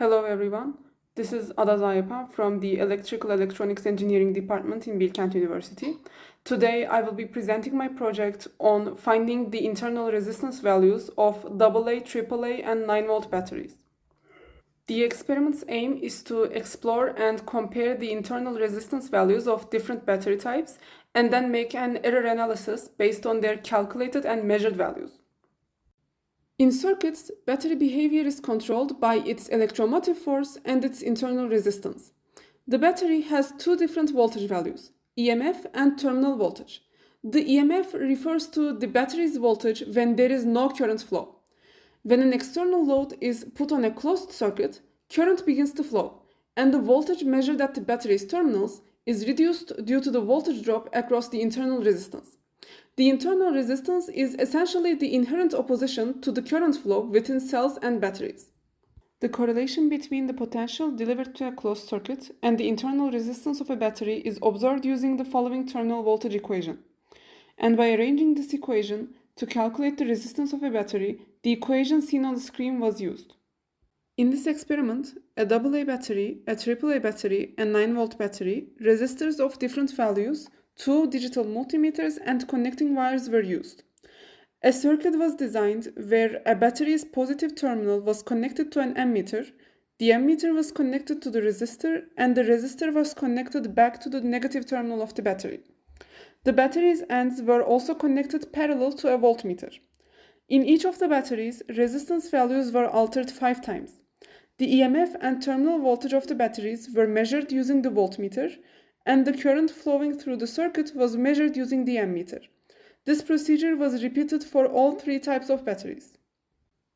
Hello everyone, this is Zagyapan from the Electrical Electronics Engineering Department in Bilkent University. Today I will be presenting my project on finding the internal resistance values of AA, AAA and 9-volt batteries. The experiment's aim is to explore and compare the internal resistance values of different battery types and then make an error analysis based on their calculated and measured values. In circuits, battery behavior is controlled by its electromotive force and its internal resistance. The battery has two different voltage values, EMF and terminal voltage. The EMF refers to the battery's voltage when there is no current flow. When an external load is put on a closed circuit, current begins to flow, and the voltage measured at the battery's terminals is reduced due to the voltage drop across the internal resistance. The internal resistance is essentially the inherent opposition to the current flow within cells and batteries. The correlation between the potential delivered to a closed circuit and the internal resistance of a battery is observed using the following terminal voltage equation. And by arranging this equation to calculate the resistance of a battery, the equation seen on the screen was used. In this experiment, a AA battery, a AAA battery, and 9-volt battery, resistors of different values, two digital multimeters and connecting wires were used. A circuit was designed where a battery's positive terminal was connected to an ammeter, the ammeter was connected to the resistor, and the resistor was connected back to the negative terminal of the battery. The battery's ends were also connected parallel to a voltmeter. In each of the batteries, resistance values were altered 5 times. The EMF and terminal voltage of the batteries were measured using the voltmeter, and the current flowing through the circuit was measured using the ammeter. This procedure was repeated for all 3 types of batteries.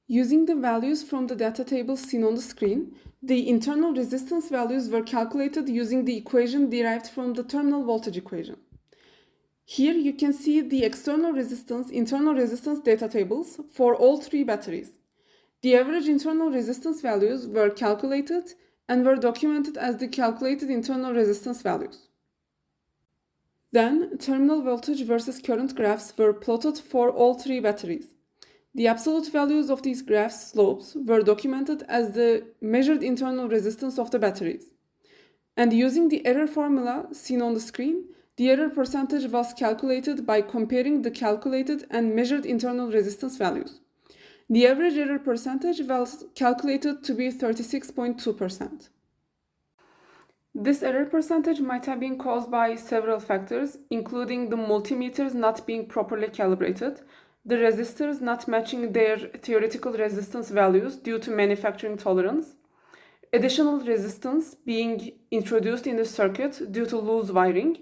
Using the values from the data table seen on the screen, the internal resistance values were calculated using the equation derived from the terminal voltage equation. Here you can see the external resistance, internal resistance data tables for all 3 batteries. The average internal resistance values were calculated and were documented as the calculated internal resistance values. Then, terminal voltage versus current graphs were plotted for all 3 batteries. The absolute values of these graphs' slopes were documented as the measured internal resistance of the batteries. And using the error formula seen on the screen, the error percentage was calculated by comparing the calculated and measured internal resistance values. The average error percentage was calculated to be 36.2%. This error percentage might have been caused by several factors, including the multimeters not being properly calibrated, the resistors not matching their theoretical resistance values due to manufacturing tolerance, additional resistance being introduced in the circuit due to loose wiring,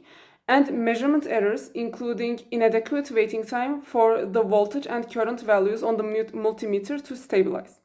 and measurement errors including inadequate waiting time for the voltage and current values on the multimeter to stabilize.